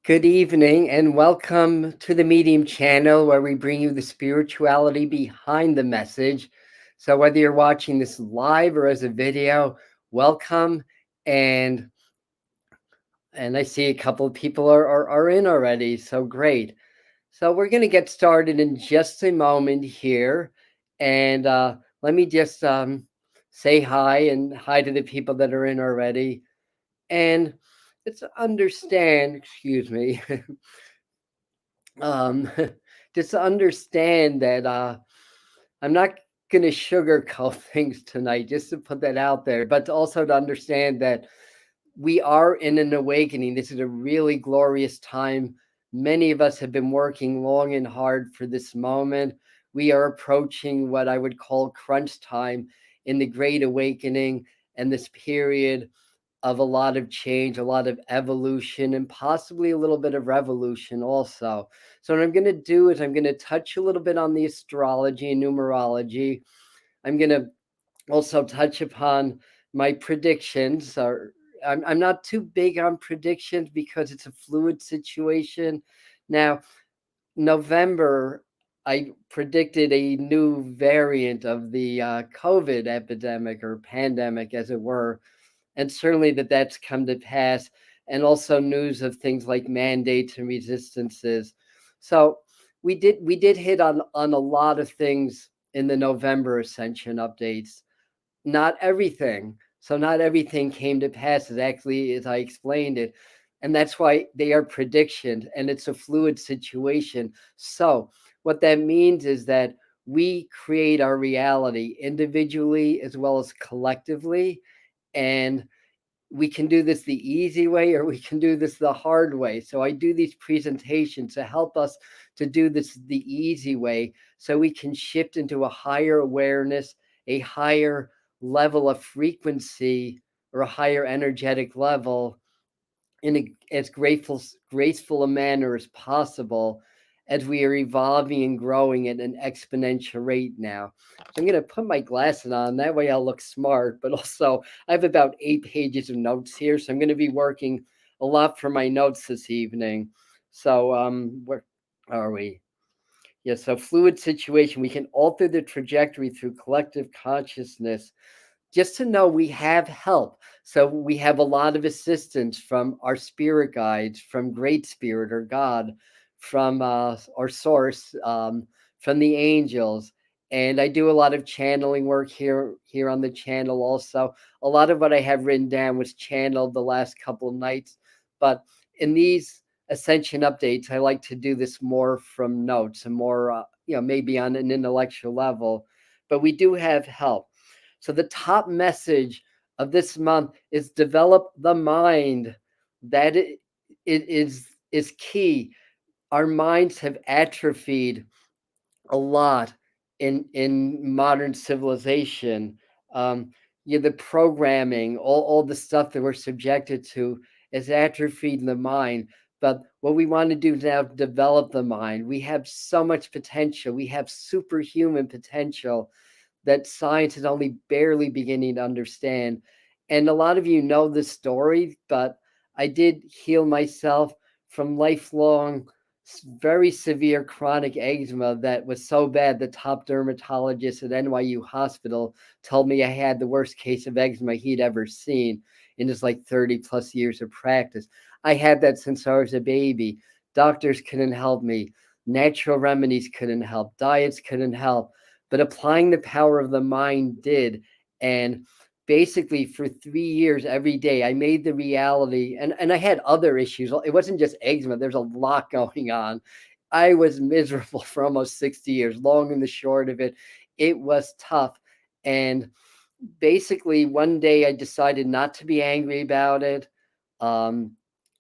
Good evening and welcome to the Medium channel where we bring you the spirituality behind the message. So whether you're watching this live or as a video, welcome. And I see a couple of people are in already, so great. So we're going to get started in just a moment here. And let me just say hi and hi to the people that are in already. And it's understand, excuse me, um, just to understand that I'm not going to sugarcoat things tonight, just to put that out there, but also to understand that we are in an awakening. This is a really glorious time. Many of us have been working long and hard for this moment. We are approaching what I would call crunch time in the Great Awakening and this period of a lot of change, a lot of evolution, and possibly a little bit of revolution also. So what I'm going to do is I'm going to touch a little bit on the astrology and numerology. I'm going to also touch upon my predictions. I'm not too big on predictions because it's a fluid situation. Now, November, I predicted a new variant of the COVID epidemic or pandemic, as it were, and certainly that's come to pass, and also news of things like mandates and resistances. So we did hit on a lot of things in the November Ascension updates. Not everything. So not everything came to pass exactly as I explained it. And that's why they are predictions and it's a fluid situation. So what that means is that we create our reality individually as well as collectively. And we can do this the easy way or we can do this the hard way. So I do these presentations to help us to do this the easy way so we can shift into a higher awareness, a higher level of frequency or a higher energetic level in as graceful a manner as possible as we are evolving and growing at an exponential rate now. So I'm going to put my glasses on. That way I'll look smart, but also I have about 8 pages of notes here. So I'm going to be working a lot for my notes this evening. So where are we? Yeah, so fluid situation. We can alter the trajectory through collective consciousness just to know we have help. So we have a lot of assistance from our spirit guides, from Great Spirit or God, from our source, from the angels. And I do a lot of channeling work here on the channel also. A lot of what I have written down was channeled the last couple of nights. But in these Ascension updates, I like to do this more from notes and more, maybe on an intellectual level. But we do have help. So the top message of this month is develop the mind. That it is key. Our minds have atrophied a lot in modern civilization. The programming, all the stuff that we're subjected to is atrophied in the mind. But what we want to do now, develop the mind. We have so much potential. We have superhuman potential that science is only barely beginning to understand. And a lot of you know this story, but I did heal myself from lifelong, very severe chronic eczema that was so bad the top dermatologist at NYU Hospital told me I had the worst case of eczema he'd ever seen in his 30 plus years of practice. I had that since I was a baby. Doctors couldn't help me. Natural remedies couldn't help. Diets couldn't help, but applying the power of the mind did. And basically for 3 years every day I made the reality, and I had other issues. It wasn't just eczema, there's a lot going on. I was miserable for almost 60 years. Long and the short of it, it was tough. And basically one day I decided not to be angry about it. A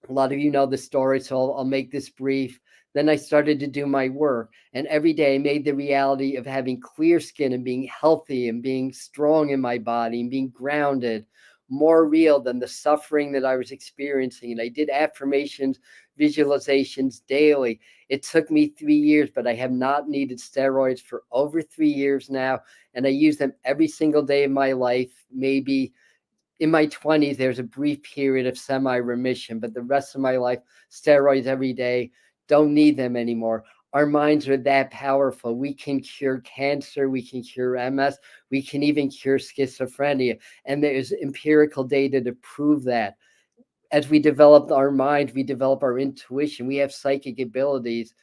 lot of you know the story, so I'll make this brief. Then I started to do my work, and every day I made the reality of having clear skin and being healthy and being strong in my body and being grounded more real than the suffering that I was experiencing. And I did affirmations, visualizations daily. It took me 3 years, but I have not needed steroids for over 3 years now, and I use them every single day of my life, maybe in my 20s, there's a brief period of semi-remission, but the rest of my life, steroids every day, don't need them anymore. Our minds are that powerful. We can cure cancer, we can cure MS, we can even cure schizophrenia. And there's empirical data to prove that. As we develop our mind, we develop our intuition, we have psychic abilities.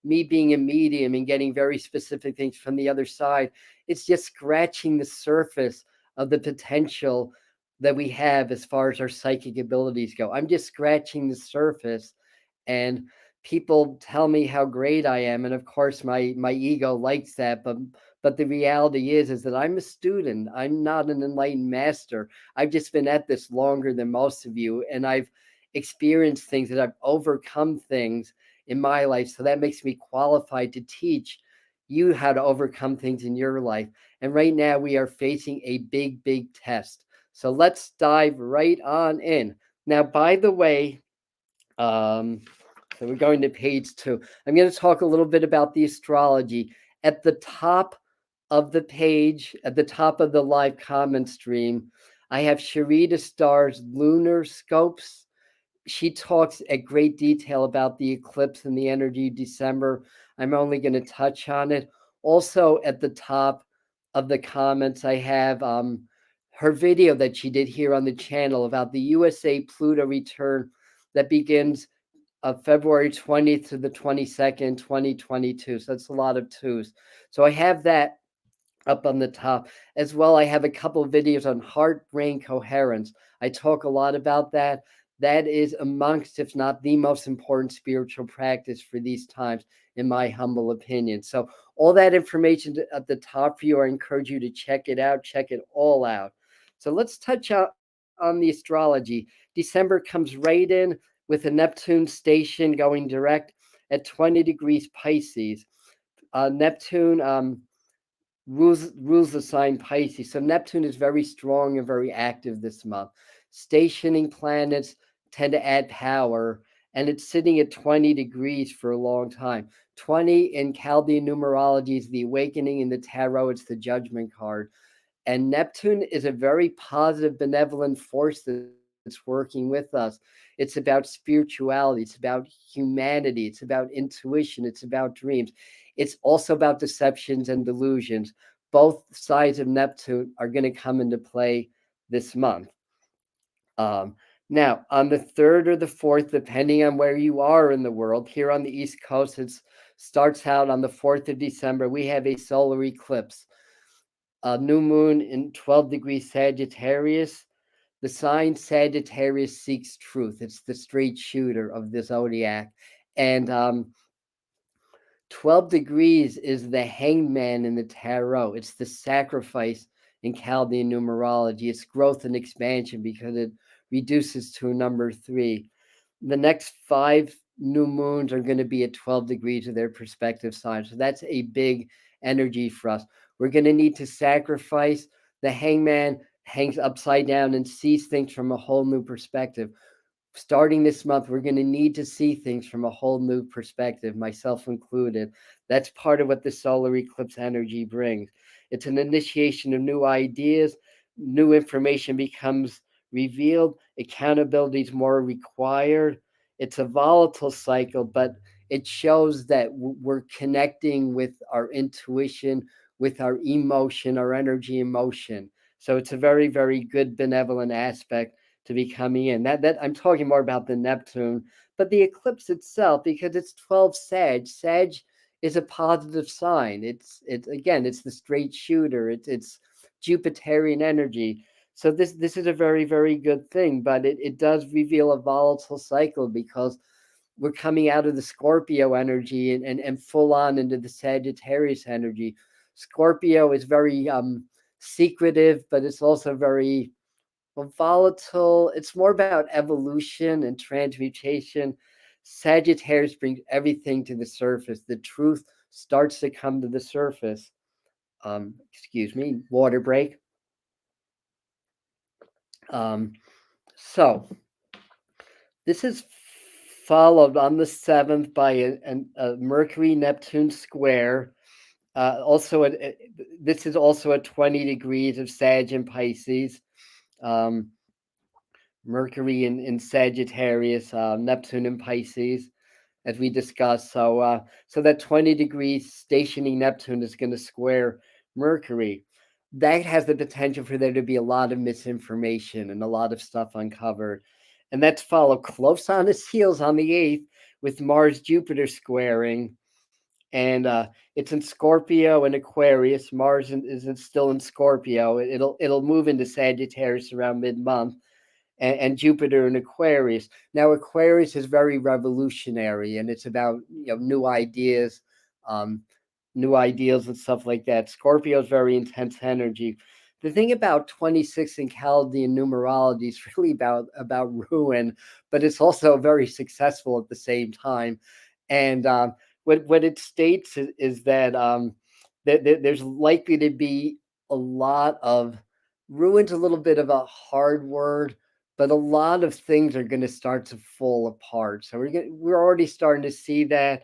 Me being a medium and getting very specific things from the other side, it's just scratching the surface of the potential that we have as far as our psychic abilities go. I'm just scratching the surface, and people tell me how great I am, and of course my ego likes that, but the reality is that I'm a student. I'm not an enlightened master. I've just been at this longer than most of you, and I've experienced things, that I've overcome things in my life. So that makes me qualified to teach you how to overcome things in your life. And right now we are facing a big, big test. So let's dive right on in. Now, by the way, so we're going to page 2. I'm going to talk a little bit about the astrology. At the top of the page, at the top of the live comment stream, I have Sharita Starr's lunar scopes. She talks at great detail about the eclipse and the energy of December. I'm only going to touch on it. Also, at the top of the comments, I have her video that she did here on the channel about the USA Pluto return that begins February 20th to the 22nd, 2022. So that's a lot of twos. So I have that up on the top as well. I have a couple of videos on heart brain coherence. I talk a lot about that. That is amongst, if not the most important spiritual practice for these times, in my humble opinion. So all that information at the top for you, I encourage you to check it out, check it all out. So let's touch on the astrology. December comes right in with a Neptune station going direct at 20 degrees Pisces. Neptune rules the sign Pisces. So Neptune is very strong and very active this month. Stationing planets tend to add power, and it's sitting at 20 degrees for a long time. 20 in Chaldean numerology is the awakening, in the tarot it's the judgment card. And Neptune is a very positive, benevolent force that's working with us. It's about spirituality, it's about humanity, it's about intuition, it's about dreams. It's also about deceptions and delusions. Both sides of Neptune are going to come into play this month. Now, on the 3rd or the 4th, depending on where you are in the world, here on the East Coast, it starts out on the 4th of December. We have a solar eclipse. A new moon in 12 degrees Sagittarius. The sign Sagittarius seeks truth. It's the straight shooter of the zodiac. And 12 degrees is the hanged man in the tarot. It's the sacrifice in Chaldean numerology. It's growth and expansion because it reduces to a number 3. The next 5 new moons are going to be at 12 degrees of their respective signs. So that's a big energy for us. We're going to need to sacrifice. The hangman hangs upside down and sees things from a whole new perspective. Starting this month, we're going to need to see things from a whole new perspective, myself included. That's part of what the solar eclipse energy brings. It's an initiation of new ideas. New information becomes revealed. Accountability is more required. It's a volatile cycle, but it shows that we're connecting with our intuition, with our emotion, our energy emotion. So it's a very, very good benevolent aspect to be coming in. That I'm talking more about the Neptune, but the eclipse itself, because it's 12 Sag. Sag is a positive sign. It's again, it's the straight shooter. It's Jupiterian energy. So this is a very, very good thing, but it does reveal a volatile cycle because we're coming out of the Scorpio energy and full on into the Sagittarius energy. Scorpio is very secretive, but it's also very volatile. It's more about evolution and transmutation. Sagittarius brings everything to the surface. The truth starts to come to the surface. Excuse me, water break. So this is followed on the 7th by a Mercury-Neptune square. This is also at 20 degrees of Sag and Pisces. Mercury in Sagittarius, Neptune in Pisces, as we discussed. So that 20 degrees stationing Neptune is going to square Mercury. That has the potential for there to be a lot of misinformation and a lot of stuff uncovered. And that's followed close on its heels on the 8th with Mars Jupiter squaring. And it's in Scorpio and Aquarius. Mars is still in Scorpio. It'll move into Sagittarius around mid-month, and Jupiter in Aquarius. Now, Aquarius is very revolutionary, and it's about new ideas, um, new ideals and stuff like that. Scorpio is very intense energy. The thing about 26 in Chaldean numerology is really about ruin, but it's also very successful at the same time. And what it states is that there's likely to be a lot of ruin's a little bit of a hard word, but a lot of things are going to start to fall apart. So we're already starting to see that.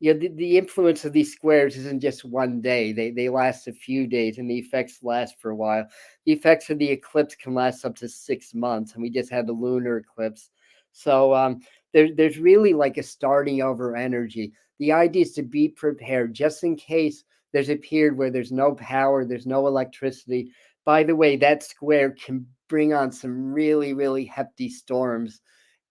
The influence of these squares isn't just one day. They last a few days, and the effects last for a while. The effects of the eclipse can last up to 6 months, and we just had the lunar eclipse. So there's really like a starting over energy. The idea is to be prepared just in case there's a period where there's no power, there's no electricity. By the way, that square can bring on some really, really hefty storms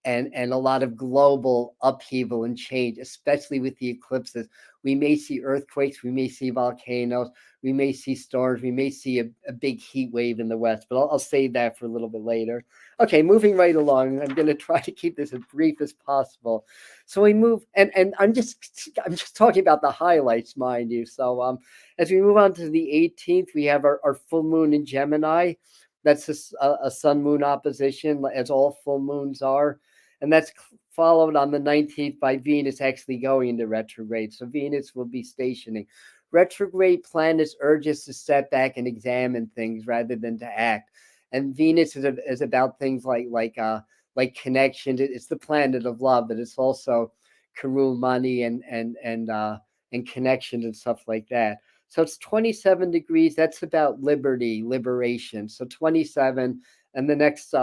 and a lot of global upheaval and change, especially with the eclipses. We may see earthquakes, we may see volcanoes, we may see storms, we may see a big heat wave in the west, but I'll save that for a little bit later. Okay, moving right along. I'm going to try to keep this as brief as possible. So we move, and I'm just talking about the highlights, mind you. So as we move on to the 18th, we have our full moon in Gemini. That's a sun moon opposition, as all full moons are. And that's followed on the 19th by Venus actually going into retrograde. So Venus will be stationing. Retrograde planets urge us to step back and examine things rather than to act. And Venus is about things like connections. It's the planet of love, but it's also Karun money and connections and stuff like that. So it's 27 degrees. That's about liberty, liberation. So 27, and the next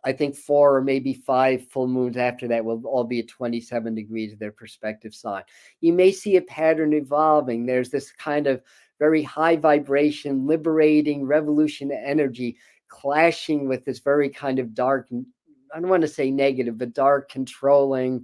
I think 4 or maybe 5 full moons after that will all be at 27 degrees of their perspective sign. You may see a pattern evolving. There's this kind of very high vibration, liberating, revolution energy clashing with this very kind of dark, I don't want to say negative, but dark, controlling,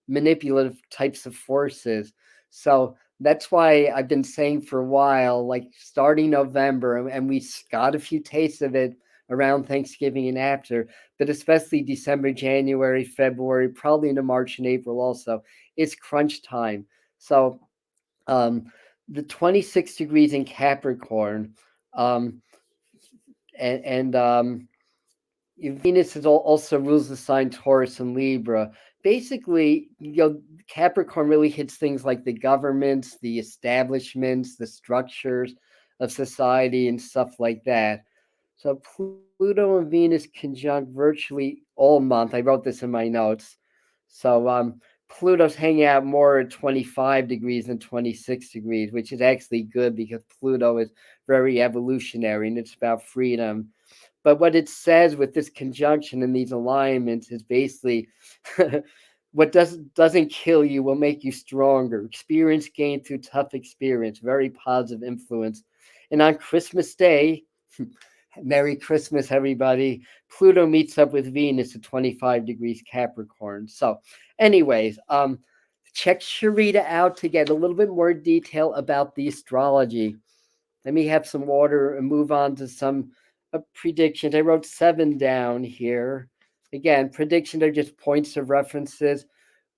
manipulative types of forces. So that's why I've been saying for a while, like starting November, and we got a few tastes of it around Thanksgiving and after, but especially December, January, February, probably into March and April also, it's crunch time. So the 26 degrees in Capricorn, um, and Venus is also rules the sign Taurus and Libra. Basically, Capricorn really hits things like the governments, the establishments, the structures of society, and stuff like that. So Pluto and Venus conjunct virtually all month. I wrote this in my notes. So Pluto's hanging out more at 25 degrees than 26 degrees, which is actually good because Pluto is very evolutionary and it's about freedom. But what it says with this conjunction and these alignments is basically what doesn't kill you will make you stronger. Experience gained through tough experience, very positive influence. And on Christmas Day, Merry Christmas, everybody. Pluto meets up with Venus at 25 degrees Capricorn. So, anyways, check Sharita out to get a little bit more detail about the astrology. Let me have some water and move on to some predictions. I wrote 7 down here. Again, predictions are just points of references.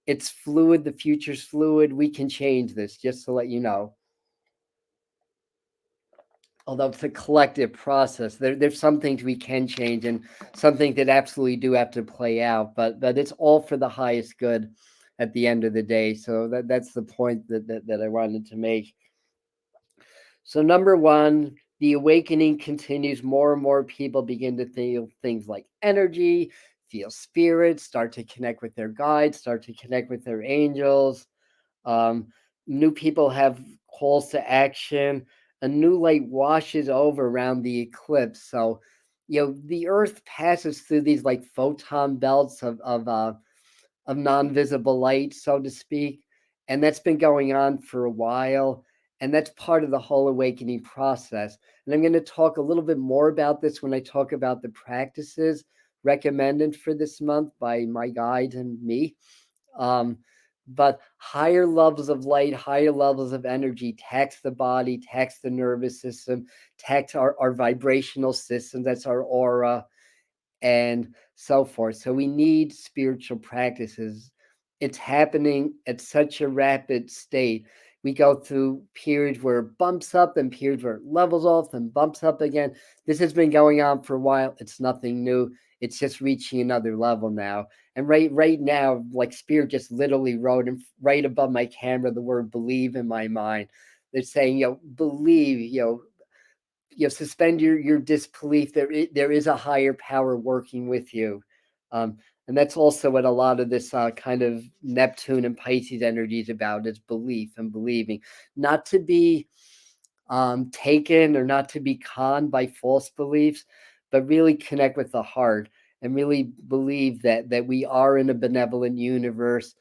It's fluid. The future's fluid. We can change this, just to let you know. Although it's a collective process, there's some things we can change and some things that absolutely do have to play out, but it's all for the highest good at the end of the day. So that's the point that I wanted to make. So number one, the awakening continues. More and more people begin to feel things like energy, feel spirits, start to connect with their guides, start to connect with their angels. Um, New people have calls to action. A new light washes over around the eclipse. So, the Earth passes through these like photon belts of non-visible light, so to speak. And that's been going on for a while. And that's part of the whole awakening process. And I'm going to talk a little bit more about this when I talk about the practices recommended for this month by my guide and me. Um, but higher levels of light, higher levels of energy tax the body, tax the nervous system, tax our vibrational system. That's our aura and so forth. So we need spiritual practices. It's happening at such a rapid state. We go through periods where it bumps up and periods where it levels off and bumps up again. This has been going on for a while. It's nothing new. It's just reaching another level now. And right now, like Spirit just literally wrote right above my camera the word believe in my mind. They're saying, believe, suspend your disbelief. There is a higher power working with you, and that's also what a lot of this kind of Neptune and Pisces energy is about: is belief and believing, not to be taken or not to be conned by false beliefs, but really connect with the heart and really believe that we are in a benevolent universe.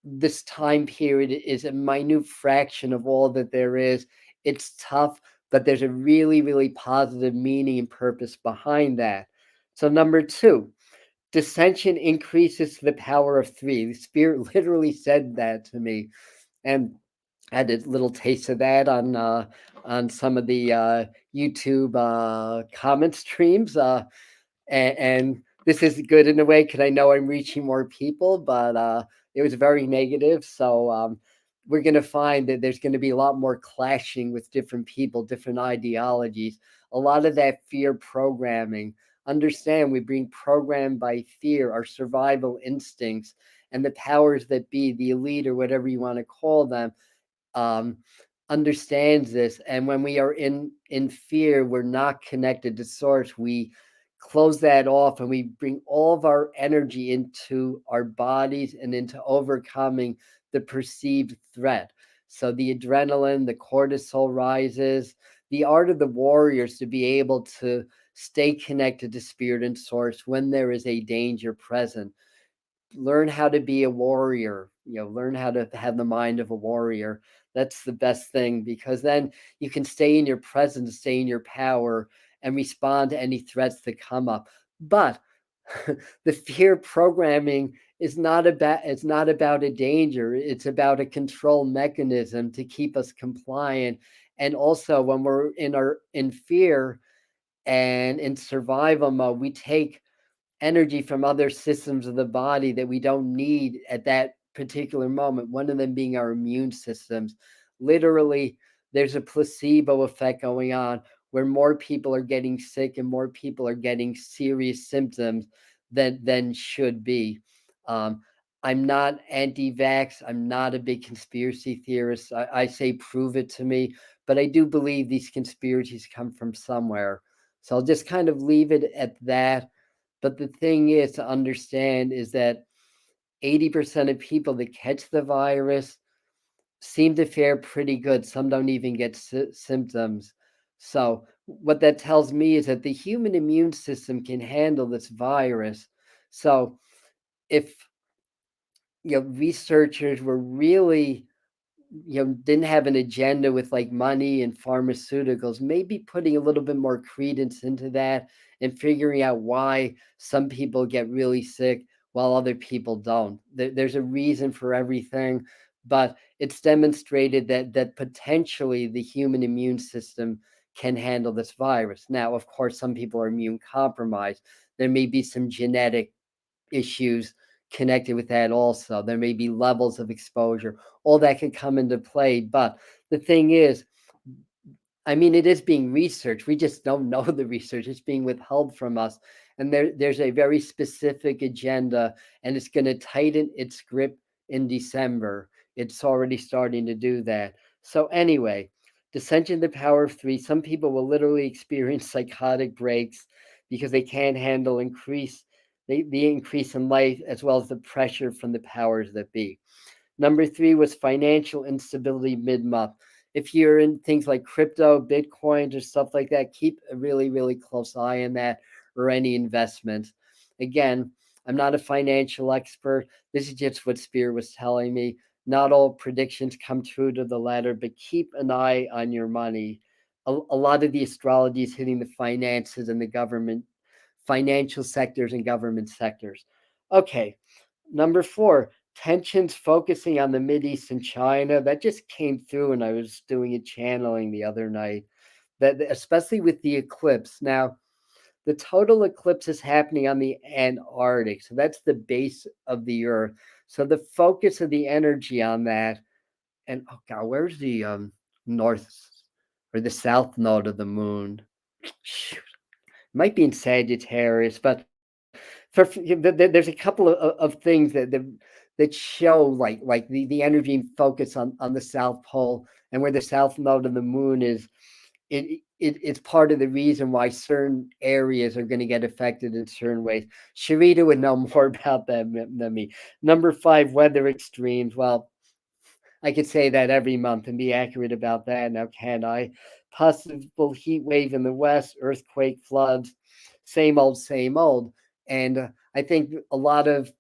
This time period is a minute fraction of all that there is. It's tough, but there's a really, really positive meaning and purpose behind that. So, number two, dissension increases to the power of three. The Spirit literally said that to me. And I had a little taste of that on some of the YouTube comment streams. And this is good in a way because I know I'm reaching more people, but it was very negative. So we're going to find that there's going to be a lot more clashing with different people, different ideologies, a lot of that fear programming. Understand, we're being programmed by fear, our survival instincts, and the powers that be, the elite or whatever you want to call them, um, understands this. And when we are in fear, we're not connected to source. We close that off and we bring all of our energy into our bodies and into overcoming the perceived threat. So the adrenaline, the cortisol rises. The art of the warrior is to be able to stay connected to spirit and source when there is a danger present. Learn how to be a warrior, learn how to have the mind of a warrior. That's the best thing, because then you can stay in your presence, stay in your power, and respond to any threats that come up. But the fear programming is not about a danger. It's about a control mechanism to keep us compliant. And also, when we're in fear and in survival mode, we take energy from other systems of the body that we don't need at that particular moment, one of them being our immune systems. Literally, there's a placebo effect going on where more people are getting sick and more people are getting serious symptoms than should be. Um, I'm not anti-vax. I'm not a big conspiracy theorist. I say prove it to me, but I do believe these conspiracies come from somewhere. So I'll just kind of leave it at that. But the thing is to understand is that 80% of people that catch the virus seem to fare pretty good. Some don't even get symptoms. So what that tells me is that the human immune system can handle this virus. So if researchers were really didn't have an agenda with like money and pharmaceuticals, maybe putting a little bit more credence into that and figuring out why some people get really sick while other people don't. There's a reason for everything, but it's demonstrated that potentially the human immune system can handle this virus. Now, of course, some people are immune compromised. There may be some genetic issues connected with that also. There may be levels of exposure. All that can come into play. But the thing is, I mean, it is being researched. We just don't know the research. It's being withheld from us. And there's a very specific agenda, and it's going to tighten its grip in December. It's already starting to do that. So anyway, dissension to the power of three. Some people will literally experience psychotic breaks because they can't handle the increase in life as well as the pressure from the powers that be. Number three was financial instability mid-month. If you're in things like crypto, Bitcoins, or stuff like that, keep a really, really close eye on that. or any investments. Again, I'm not a financial expert. This is just what Spirit was telling me. Not all predictions come true to the letter, but keep an eye on your money. A lot of the astrology is hitting the finances and the government, financial sectors and government sectors. Okay, number 4, tensions focusing on the Mideast and China. That just came through when I was doing a channeling the other night. That especially with the eclipse. Now, the total eclipse is happening on the Antarctic, so that's the base of the Earth. So the focus of the energy on that, and oh god, where's the north or the south node of the moon? Shoot, it might be in Sagittarius, but there's a couple of things that show like the energy and focus on the South Pole, and where the south node of the moon is. It's part of the reason why certain areas are going to get affected in certain ways. Sharita would know more about that than me. Number 5, weather extremes. Well, I could say that every month and be accurate about that. Now, can I? Possible heat wave in the west, earthquake, floods, same old, same old. And I think a lot of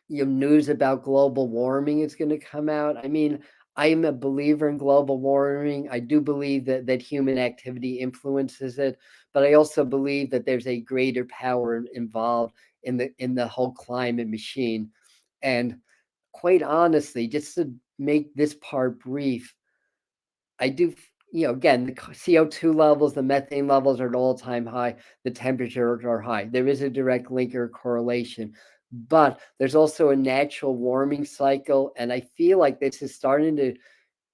news about global warming is going to come out. I mean, I am a believer in global warming. I do believe that human activity influences it, but I also believe that there's a greater power involved in the whole climate machine. And quite honestly, just to make this part brief, I do, again, the CO2 levels, the methane levels are at all-time high, the temperatures are high. There is a direct link or correlation, but there's also a natural warming cycle, and I feel like this is starting to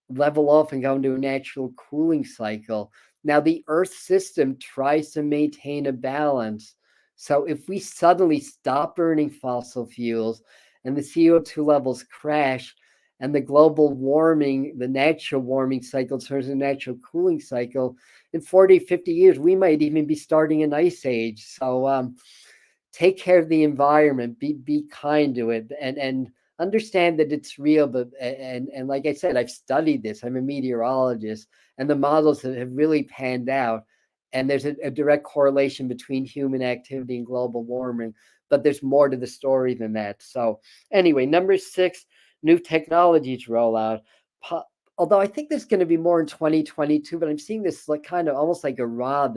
level off and go into a natural cooling cycle. Now, the Earth system tries to maintain a balance. So if we suddenly stop burning fossil fuels and the CO2 levels crash, and the global warming, the natural warming cycle turns into a natural cooling cycle, in 40, 50 years, we might even be starting an ice age. So take care of the environment, be kind to it, and understand that it's real. But and like I said, I've studied this. I'm a meteorologist, and the models have really panned out. And there's a direct correlation between human activity and global warming. But there's more to the story than that. So anyway, number 6, new technologies roll out. Although I think there's going to be more in 2022, but I'm seeing this like kind of almost like a rod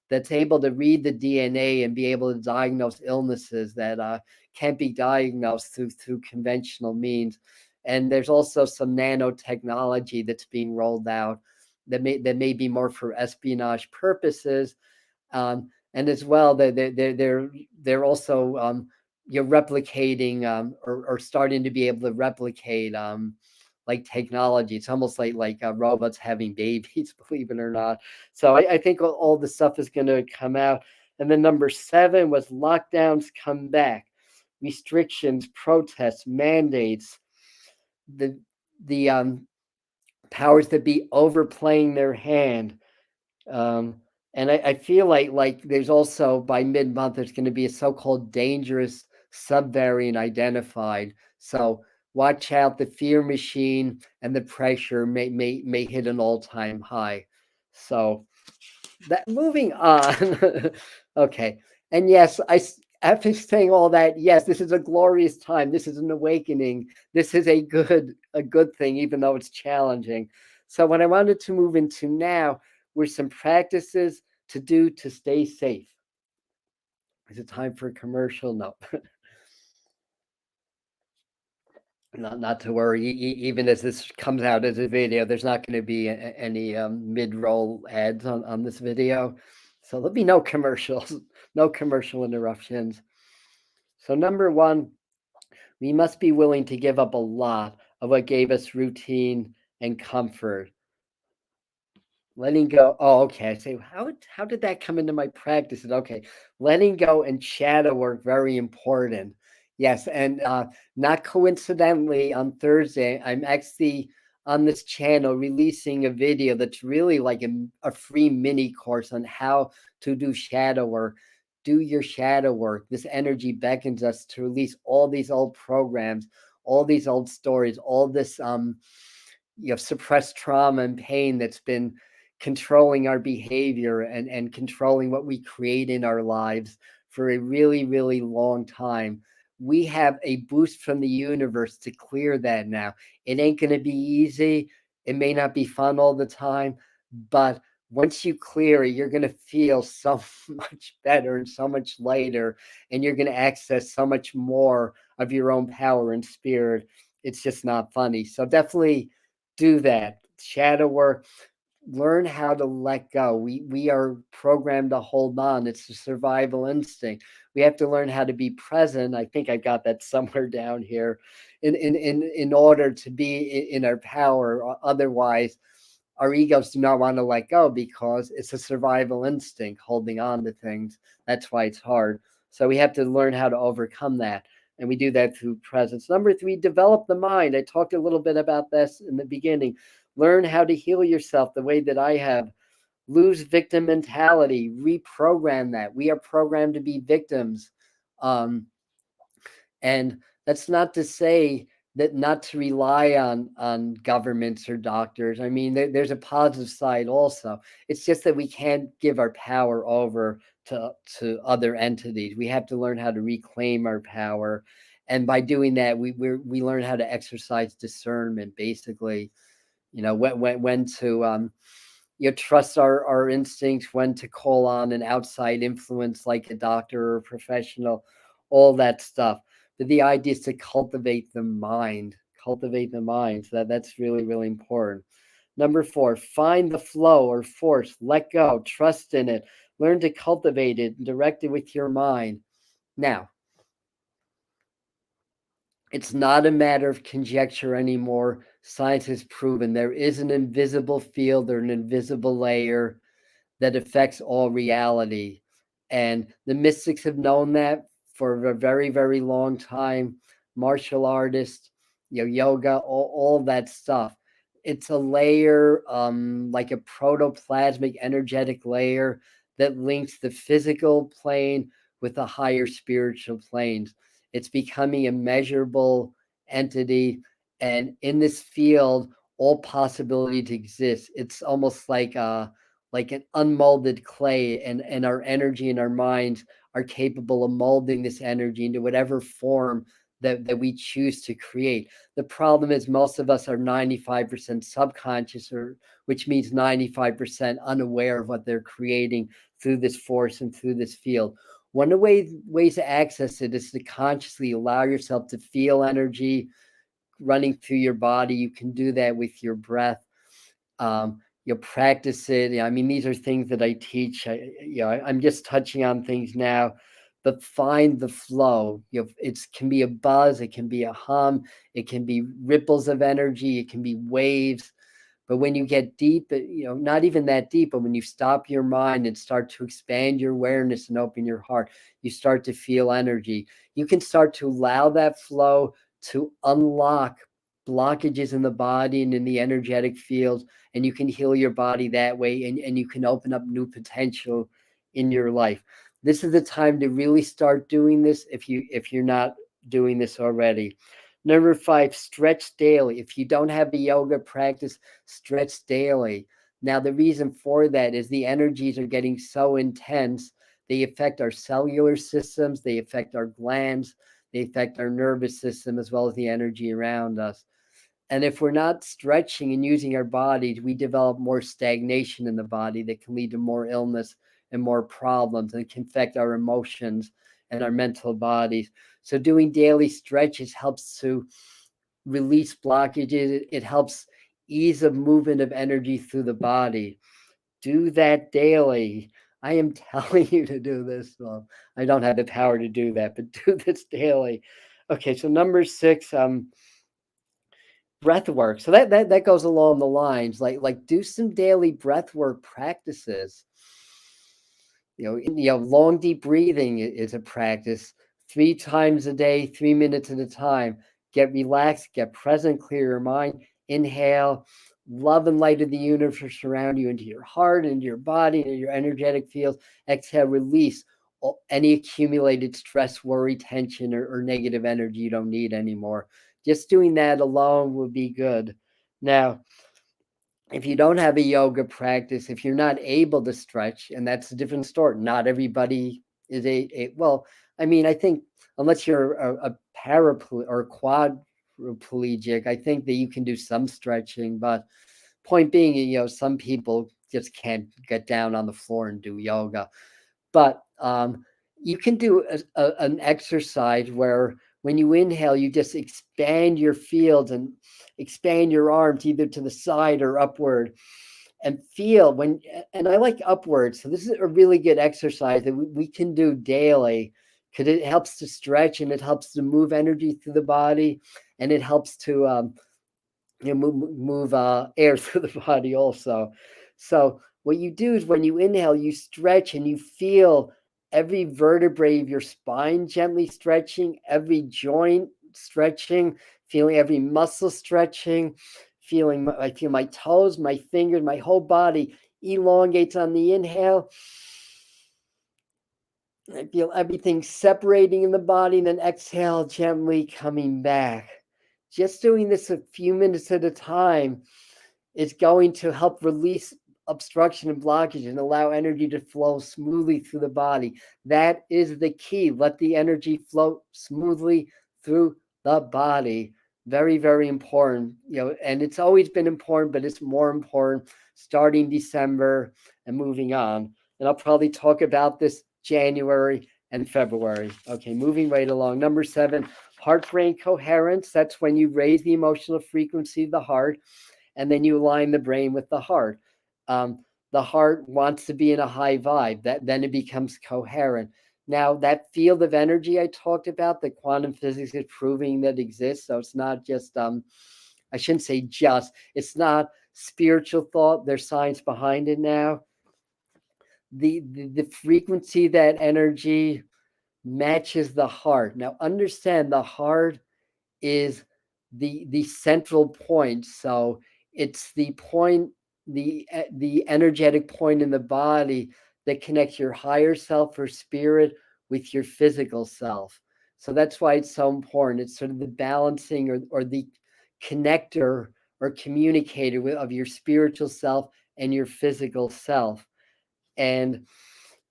that's able to read the DNA and be able to diagnose illnesses that can't be diagnosed through conventional means. And there's also some nanotechnology that's being rolled out that may be more for espionage purposes. And as well, they're also replicating or starting to be able to replicate like technology. It's almost like robots having babies, believe it or not. So I think all the stuff is going to come out. And then number 7 was lockdowns come back, restrictions, protests, mandates, the powers that be overplaying their hand. And I feel like there's also by mid-month there's going to be a so-called dangerous subvariant identified. So watch out, the fear machine and the pressure may hit an all-time high. So that moving on. Okay. And yes, after saying all that, yes, this is a glorious time. This is an awakening. This is a good thing, even though it's challenging. So what I wanted to move into now were some practices to do to stay safe. Is it time for a commercial? No. Not to worry. Even as this comes out as a video, there's not going to be any mid-roll ads on this video. So there'll be no commercials, no commercial interruptions. So number 1, we must be willing to give up a lot of what gave us routine and comfort. Letting go. Oh, okay. I say, how did that come into my practices? Okay, letting go and shadow work, very important. Yes, and not coincidentally, on Thursday, I'm actually on this channel releasing a video that's really like a free mini course on how to do shadow work. Do your shadow work. This energy beckons us to release all these old programs, all these old stories, all this suppressed trauma and pain that's been controlling our behavior and controlling what we create in our lives for a really, really long time. We have a boost from the universe to clear that now. It ain't going to be easy. It may not be fun all the time, but once you clear it, you're going to feel so much better and so much lighter, and you're going to access so much more of your own power and spirit. It's just not funny. So definitely do that. Shadow work, learn how to let go. We are programmed to hold on. It's a survival instinct. We have to learn how to be present. I think I got that somewhere down here, in order to be in our power. Otherwise, our egos do not want to let go because it's a survival instinct holding on to things. That's why it's hard. So we have to learn how to overcome that. And we do that through presence. Number 3, develop the mind. I talked a little bit about this in the beginning. Learn how to heal yourself the way that I have. Lose victim mentality. Reprogram that. We are programmed to be victims. And that's not to say that not to rely on governments or doctors. I mean, there's a positive side also. It's just that we can't give our power over to other entities. We have to learn how to reclaim our power, and by doing that, we learn how to exercise discernment. Basically, when to trust our instincts, when to call on an outside influence like a doctor or a professional, all that stuff. But the idea is to cultivate the mind. Cultivate the mind. So that's really, really important. Number 4, find the flow or force. Let go. Trust in it. Learn to cultivate it and direct it with your mind. Now, it's not a matter of conjecture anymore. Science has proven there is an invisible field or an invisible layer that affects all reality. And the mystics have known that for a very, very long time. Martial artists, yoga, all that stuff. It's a layer, like a protoplasmic energetic layer that links the physical plane with the higher spiritual planes. It's becoming a measurable entity. And in this field, all possibilities exist. It's almost like an unmolded clay, and our energy and our minds are capable of molding this energy into whatever form that we choose to create. The problem is most of us are 95% subconscious, or which means 95% unaware of what they're creating through this force and through this field. One of the ways to access it is to consciously allow yourself to feel energy running through your body. You can do that with your breath. You'll practice it. I mean, these are things that I teach. I'm just touching on things now, but find the flow. It can be a buzz, it can be a hum, it can be ripples of energy, it can be waves. But when you get deep, not even that deep, but when you stop your mind and start to expand your awareness and open your heart, you start to feel energy. You can start to allow that flow to unlock blockages in the body and in the energetic fields, and you can heal your body that way, and you can open up new potential in your life. This is the time to really start doing this if you're not doing this already. Number 5, stretch daily. If you don't have a yoga practice, stretch daily. Now, the reason for that is the energies are getting so intense. They affect our cellular systems, they affect our glands, they affect our nervous system, as well as the energy around us. And if we're not stretching and using our bodies, we develop more stagnation in the body that can lead to more illness and more problems, and it can affect our emotions and our mental bodies. So doing daily stretches helps to release blockages. It helps ease of movement of energy through the body. Do that daily. I am telling you to do this. Well, I don't have the power to do that, but do this daily. Okay, so number 6, breath work. So that goes along the lines like do some daily breath work practices. Long deep breathing is a practice. 3 times a day, 3 minutes at a time. Get relaxed, get present, clear your mind. Inhale, love and light of the universe surround you into your heart, into your body, into your energetic fields. Exhale, release any accumulated stress, worry, tension, or negative energy you don't need anymore. Just doing that alone would be good. Now, if you don't have a yoga practice, if you're not able to stretch, and that's a different story. Not everybody is well, I mean, I think unless you're a paraplegic or quadriplegic, I think that you can do some stretching. But point being, some people just can't get down on the floor and do yoga. But you can do an exercise where when you inhale, you just expand your fields and expand your arms either to the side or upward, and feel and I like upward. So this is a really good exercise that we can do daily, because it helps to stretch and it helps to move energy through the body, and it helps to move air through the body also. So what you do is when you inhale, you stretch and you feel every vertebrae of your spine gently stretching, every joint stretching, feeling every muscle stretching, I feel my toes, my fingers, my whole body elongates on the inhale. I feel everything separating in the body, and then exhale, gently coming back. Just doing this a few minutes at a time is going to help release obstruction and blockage and allow energy to flow smoothly through the body. That is the key. Let the energy flow smoothly through the body. Very, very important. And it's always been important, but it's more important starting December and moving on. And I'll probably talk about this January and February. Okay, moving right along. Number 7, heart-brain coherence. That's when you raise the emotional frequency of the heart, and then you align the brain with the heart. The heart wants to be in a high vibe. Then it becomes coherent. Now, that field of energy I talked about, that quantum physics is proving that exists. So it's not just, I shouldn't say just, it's not spiritual thought. There's science behind it now. The frequency, that energy matches the heart. Now, understand the heart is the central point. So it's the point, the energetic point in the body that connects your higher self or spirit with your physical self. So that's why it's so important. It's sort of the balancing or the connector or communicator of your spiritual self and your physical self. And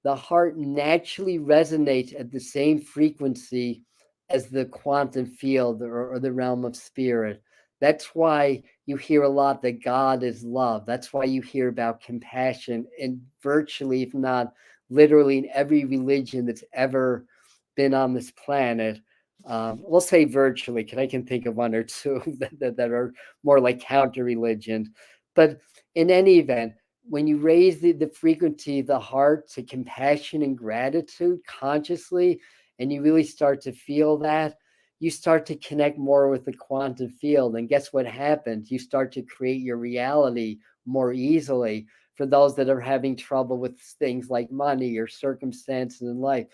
the heart naturally resonates at the same frequency as the quantum field or the realm of spirit. That's why you hear a lot that God is love. That's why you hear about compassion in virtually, if not literally, in every religion that's ever been on this planet. We'll say virtually, because I can think of one or two that are more like counter religions. But in any event, when you raise the frequency of the heart to compassion and gratitude consciously, and you really start to feel that, you start to connect more with the quantum field. And guess what happens? You start to create your reality more easily. For those that are having trouble with things like money or circumstances in life,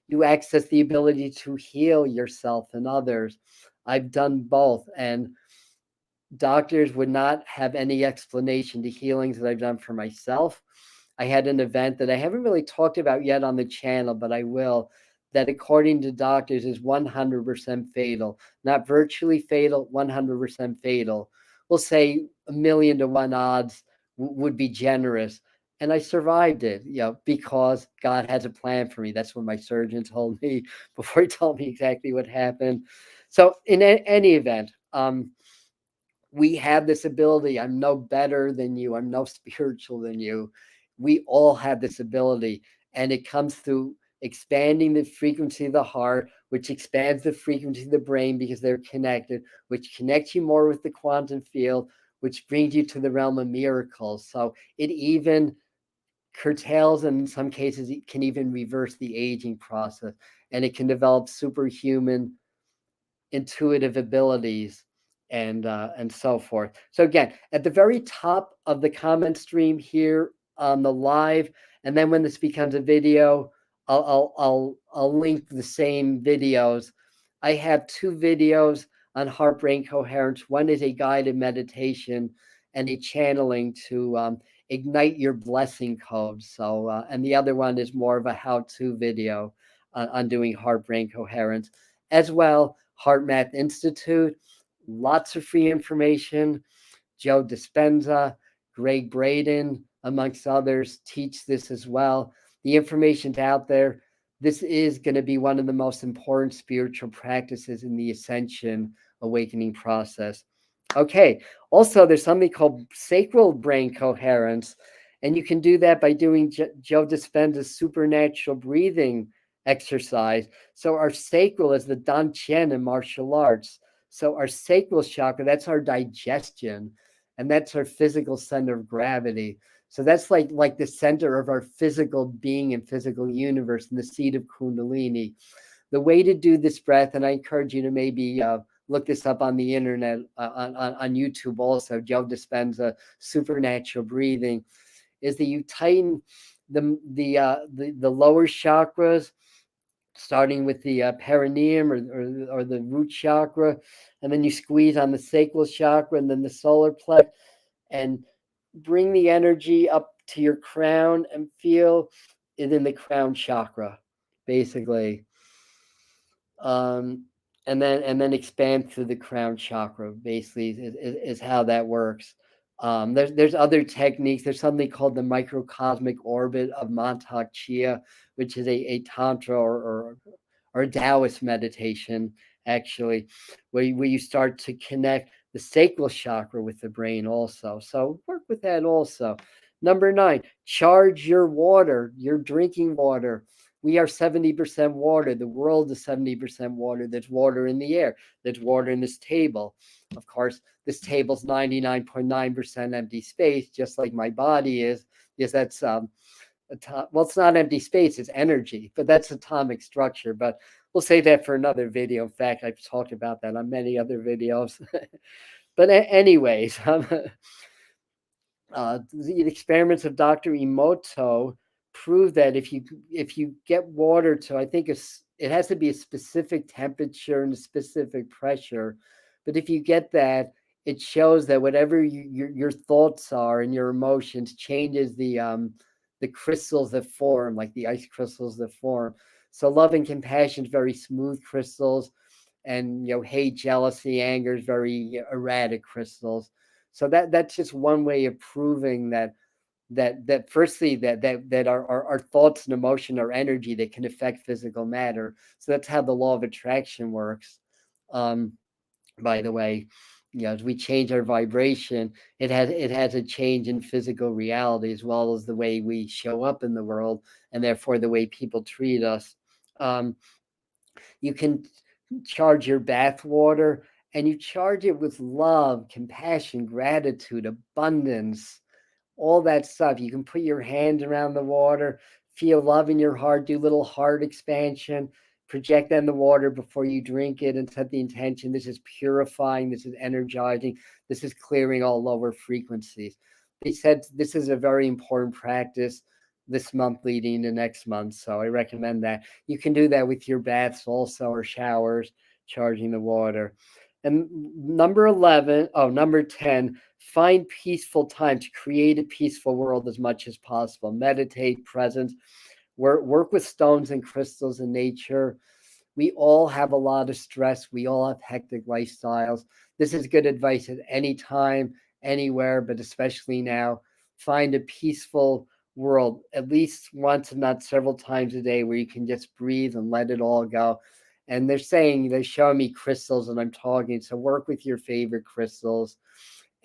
you access the ability to heal yourself and others. I've done both, and doctors would not have any explanation to healings that I've done for myself. I had an event that I haven't really talked about yet on the channel, but I will, that according to doctors is 100% fatal. Not virtually fatal, 100% fatal. We'll say 1,000,000 to 1 odds would be generous. And I survived it, because God has a plan for me. That's what my surgeon told me before he told me exactly what happened. So in any event, we have this ability. I'm no better than you. I'm no spiritual than you. We all have this ability, and it comes through expanding the frequency of the heart, which expands the frequency of the brain because they're connected, which connects you more with the quantum field, which brings you to the realm of miracles. So it even curtails, and in some cases, it can even reverse the aging process, and it can develop superhuman intuitive abilities and so forth. So again, at the very top of the comment stream here on the live, and then when this becomes a video, I'll link the same videos. I have 2 videos on heart-brain coherence. One is a guided meditation and a channeling to ignite your blessing code. So and the other one is more of a how-to video on doing heart-brain coherence as well. Heart Math Institute, lots of free information. Joe Dispenza, Greg Braden, amongst others, teach this as well. The information's out there. This is going to be one of the most important spiritual practices in the Ascension awakening process. Okay, also there's something called sacral brain coherence, and you can do that by doing Joe Dispenza's supernatural breathing exercise. So our sacral is the Dan Qian in martial arts. So our sacral chakra, that's our digestion, and that's our physical center of gravity. So that's like the center of our physical being and physical universe and the seat of Kundalini. The way to do this breath, and I encourage you to maybe look this up on the internet, on YouTube also, Joe Dispenza, supernatural breathing, is that you tighten the lower chakras, starting with the perineum or the root chakra, and then you squeeze on the sacral chakra and then the solar plex, and bring the energy up to your crown and feel it in the crown chakra, basically. And then expand through the crown chakra, basically, is how that works. There's other techniques. There's something called the microcosmic orbit of Mantak Chia, which is a tantra or a Taoist meditation, actually, where you start to connect the sacral chakra with the brain also. So work with that also. Number 9, charge your water, your drinking water. We are 70% water. The world is 70% water. There's water in the air. There's water in this table. Of course, this table's 99.9% empty space, just like my body is, because that's well, it's not empty space, it's energy, but that's atomic structure. But we'll save that for another video. In fact, I've talked about that on many other videos. But anyways, the experiments of Dr. Emoto prove that if you get water to, I think it has to be a specific temperature and a specific pressure, but if you get that, it shows that whatever your thoughts are and your emotions changes the crystals that form, like the ice crystals that form. So love and compassion is very smooth crystals, and hate, jealousy, anger is very erratic crystals. So that's just one way of proving that firstly that our thoughts and emotion are energy that can affect physical matter. So that's how the law of attraction works. By the way, as we change our vibration, it has a change in physical reality, as well as the way we show up in the world, and therefore the way people treat us. You can charge your bath water, and you charge it with love, compassion, gratitude, abundance, all that stuff. You can put your hand around the water, feel love in your heart, do little heart expansion, project on the water before you drink it, and set the intention. This is purifying, this is energizing, this is clearing all lower frequencies. They said this is a very important practice this month leading to next month, so I recommend that. You can do that with your baths also, or showers, charging the water. And number 10, find peaceful time to create a peaceful world as much as possible. Meditate, presence, work with stones and crystals in nature. We all have a lot of stress. We all have hectic lifestyles. This is good advice at any time, anywhere, but especially now. Find a peaceful world at least once, if not several times a day, where you can just breathe and let it all go. And they're showing me crystals, and I'm talking. So work with your favorite crystals,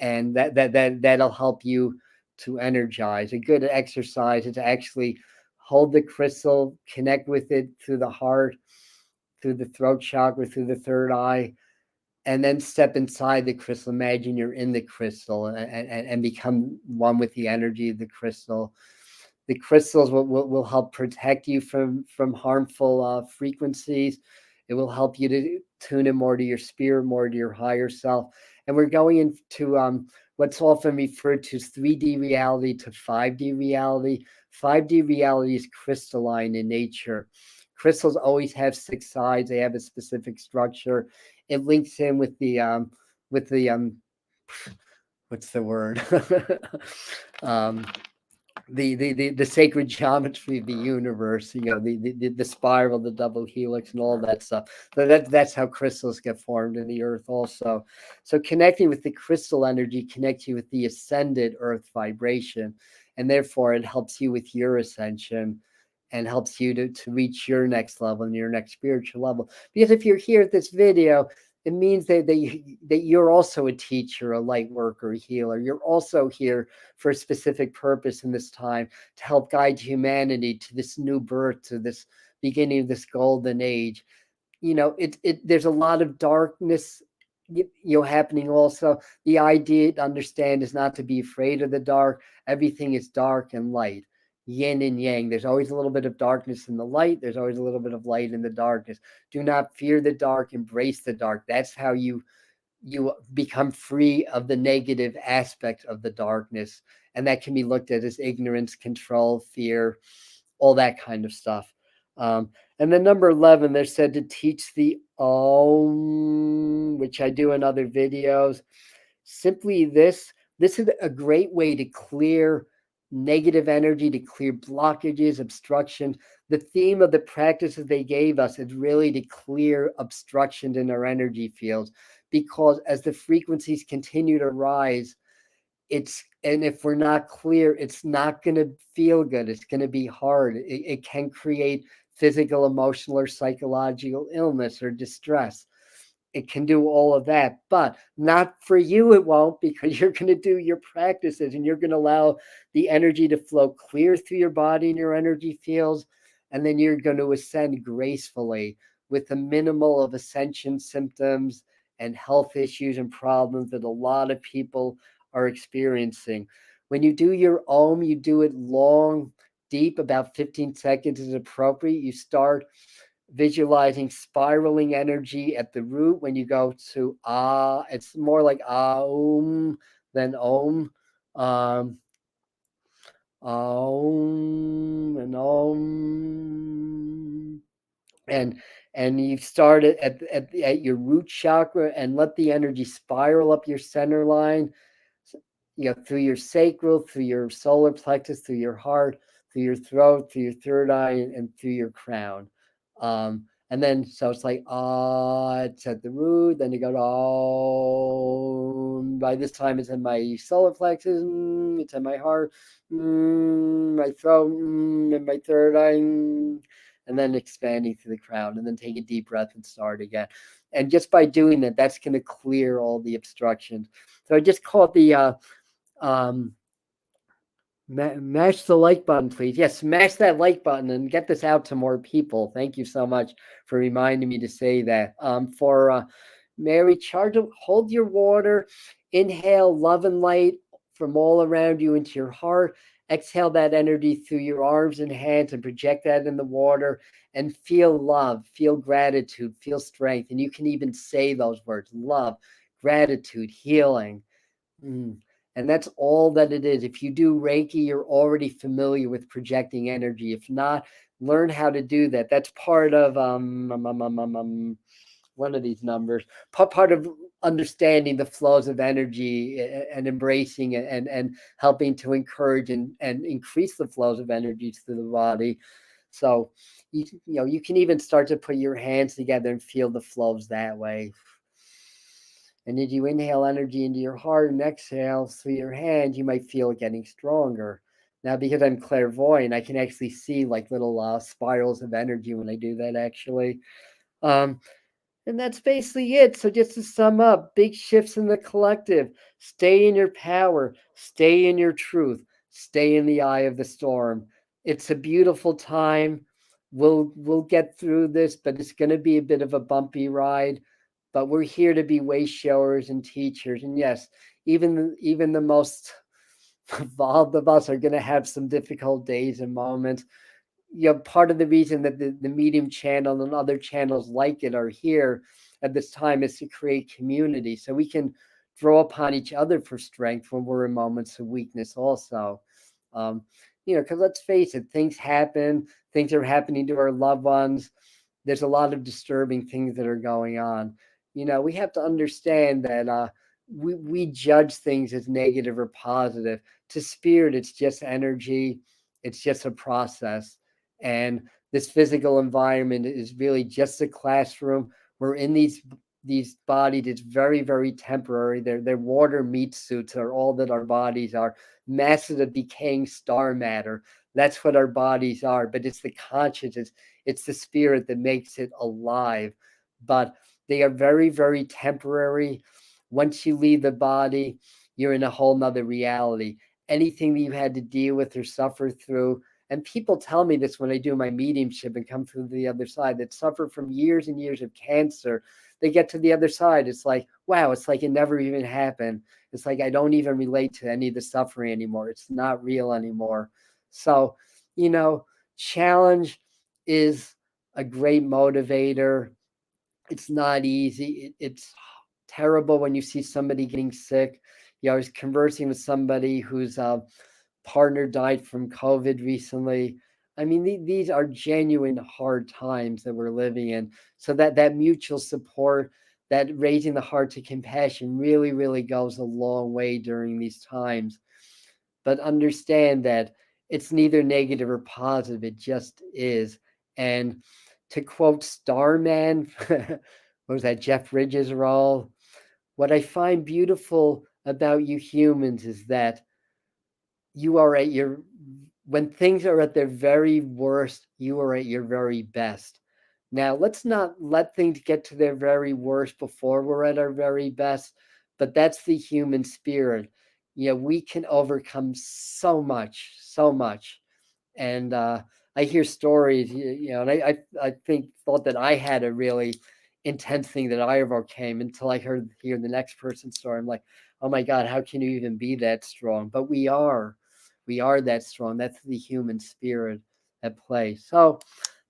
and that'll help you to energize. A good exercise is to actually hold the crystal, connect with it through the heart, through the throat chakra, through the third eye, and then step inside the crystal. Imagine you're in the crystal, and become one with the energy of the crystal. The crystals will help protect you from harmful frequencies. It will help you to tune in more to your spirit, more to your higher self. And we're going into what's often referred to as 3D reality to 5D reality. 5D reality is crystalline in nature. Crystals always have 6 sides. They have a specific structure. It links in with the what's the word? the sacred geometry of the universe, the spiral, the double helix, and all that stuff. So that's how crystals get formed in the earth also. So connecting with the crystal energy connects you with the ascended earth vibration, and therefore it helps you with your ascension and helps you to reach your next level and your next spiritual level. Because if you're here at this video, it means that you're also a teacher, a light worker, a healer. You're also here for a specific purpose in this time to help guide humanity to this new birth, to this beginning of this golden age. There's a lot of darkness happening also. The idea to understand is not to be afraid of the dark. Everything is dark and light, yin and yang. There's always a little bit of darkness in the light. There's always a little bit of light in the darkness. Do not fear the dark, embrace the dark. That's how you become free of the negative aspect of the darkness. And that can be looked at as ignorance, control, fear, all that kind of stuff. And then number 11, they're said to teach the Om, which I do in other videos. Simply this is a great way to clear negative energy, to clear blockages, obstructions. The theme of the practices they gave us is really to clear obstructions in our energy fields, because as the frequencies continue to rise, and if we're not clear, it's not going to feel good. It's going to be hard. It can create physical, emotional, or psychological illness or distress. It can do all of that, but not for you. It won't, because you're going to do your practices and you're going to allow the energy to flow clear through your body and your energy fields. And then you're going to ascend gracefully with a minimal of ascension symptoms and health issues and problems that a lot of people are experiencing. When you do your Om, you do it long, deep, about 15 seconds is appropriate. You start visualizing spiraling energy at the root. When you go to Ah, it's more like Aum than Om. Aum and Om. And you start it at your root chakra and let the energy spiral up your center line, through your sacral, through your solar plexus, through your heart, through your throat, through your third eye, and through your crown. And then, so it's like, it's at the root, then you go to, by this time it's in my solar plexus, it's in my heart, my throat, and my third eye, and then expanding through the crown, and then take a deep breath and start again. And just by doing that, that's going to clear all the obstructions. So I just call it the, mash the like button, please. Yes, smash that like button and get this out to more people. Thank you so much for reminding me to say that. For Mary, hold your water, inhale love and light from all around you into your heart. Exhale that energy through your arms and hands and project that in the water, and feel love, feel gratitude, feel strength. And you can even say those words: love, gratitude, healing. And that's all that it is. If you do Reiki, you're already familiar with projecting energy. If not, learn how to do that. That's part of one of these numbers. Part of understanding the flows of energy and embracing it, and helping to encourage and increase the flows of energy through the body. So you can even start to put your hands together and feel the flows that way. And as you inhale energy into your heart and exhale through your hand, you might feel it getting stronger. Now, because I'm clairvoyant, I can actually see like little spirals of energy when I do that, actually. And that's basically it. So just to sum up, big shifts in the collective. Stay in your power. Stay in your truth. Stay in the eye of the storm. It's a beautiful time. We'll get through this, but it's going to be a bit of a bumpy ride. But we're here to be way showers and teachers. And yes, even the most evolved of us are going to have some difficult days and moments. Part of the reason that the Medium channel and other channels like it are here at this time is to create community, so we can draw upon each other for strength when we're in moments of weakness also. Because let's face it, things happen. Things are happening to our loved ones. There's a lot of disturbing things that are going on. We have to understand that we judge things as negative or positive. To spirit, it's just energy, it's just a process. And this physical environment is really just a classroom. We're in these bodies. It's very, very temporary. They're water meat suits are all that our bodies are. Masses of decaying star matter. That's what our bodies are. But it's the consciousness, it's the spirit that makes it alive. But they are very, very temporary. Once you leave the body, you're in a whole nother reality. Anything that you had to deal with or suffer through, and people tell me this when I do my mediumship and come through the other side, that suffer from years and years of cancer, they get to the other side. It's like, wow, it's like it never even happened. It's like I don't even relate to any of the suffering anymore. It's not real anymore. So, challenge is a great motivator. It's not easy. It's terrible when you see somebody getting sick. I was conversing with somebody whose partner died from COVID recently. I mean, these are genuine hard times that we're living in. So that mutual support, that raising the heart to compassion really, really goes a long way during these times. But understand that it's neither negative or positive. It just is. And to quote Starman, what was that, Jeff Bridges' role? What I find beautiful about you humans is that you are at your, when things are at their very worst, you are at your very best. Now, let's not let things get to their very worst before we're at our very best, but that's the human spirit. We can overcome so much, so much. And I hear stories, and I thought that I had a really intense thing that I overcame until I hear the next person's story. I'm like, oh my God, how can you even be that strong? But we are that strong. That's the human spirit at play. So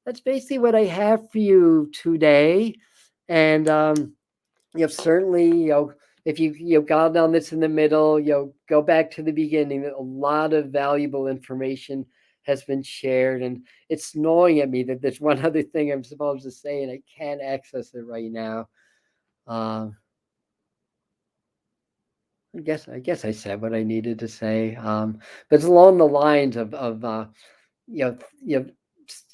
that's basically what I have for you today. And certainly, if you got on this in the middle, go back to the beginning. A lot of valuable information has been shared, and it's gnawing at me that there's one other thing I'm supposed to say, and I can't access it right now. I guess I said what I needed to say. But it's along the lines of you know, you know,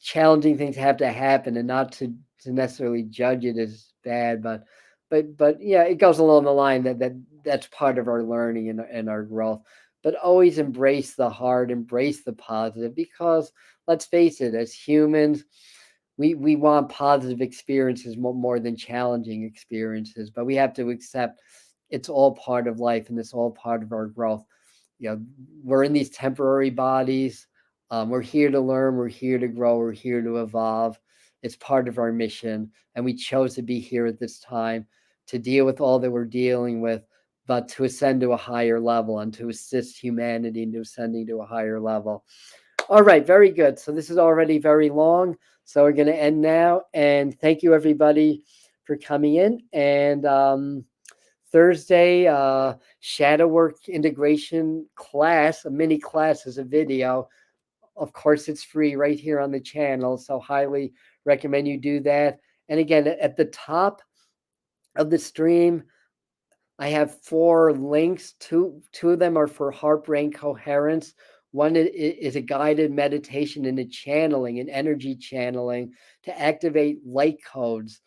challenging things have to happen, and not to necessarily judge it as bad, but yeah, it goes along the line that's part of our learning and our growth. But always embrace the heart, embrace the positive, because let's face it, as humans, we want positive experiences more than challenging experiences, but we have to accept it's all part of life and it's all part of our growth. We're in these temporary bodies. We're here to learn, we're here to grow, we're here to evolve. It's part of our mission, and we chose to be here at this time to deal with all that we're dealing with, but to ascend to a higher level and to assist humanity into ascending to a higher level. All right, very good. So this is already very long. So we're going to end now. And thank you, everybody, for coming in. And Thursday, shadow work integration class, a mini class is a video. Of course, it's free right here on the channel. So highly recommend you do that. And again, at the top of the stream, I have 4 links. Two of them are for heart brain coherence. One is a guided meditation and a channeling, an energy channeling to activate light codes.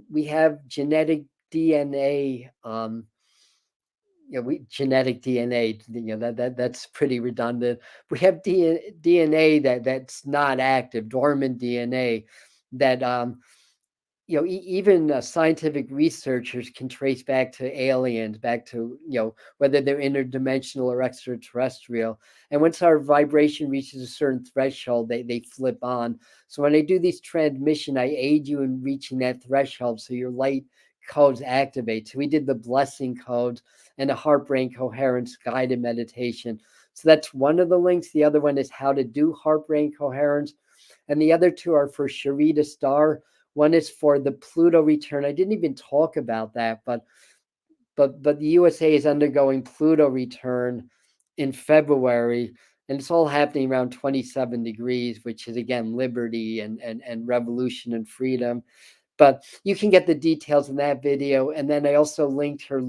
We have genetic DNA. Genetic DNA. That's pretty redundant. We have DNA that's not active, dormant DNA that even scientific researchers can trace back to aliens, back to, whether they're interdimensional or extraterrestrial. And once our vibration reaches a certain threshold, they flip on. So when I do these transmission, I aid you in reaching that threshold so your light codes activate. So we did the blessing codes and a heart brain coherence guided meditation. So that's one of the links. The other one is how to do heart brain coherence. And the other 2 are for Sharita Star. One is for the Pluto return. I didn't even talk about that, but the USA is undergoing Pluto return in February, and it's all happening around 27 degrees, which is again liberty and revolution and freedom. But you can get the details in that video. And then I also linked her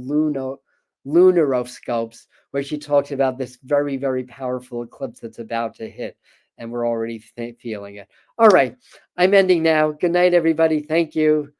Lunaroscopes, where she talks about this very, very powerful eclipse that's about to hit. And we're already feeling it. All right. I'm ending now. Good night, everybody. Thank you.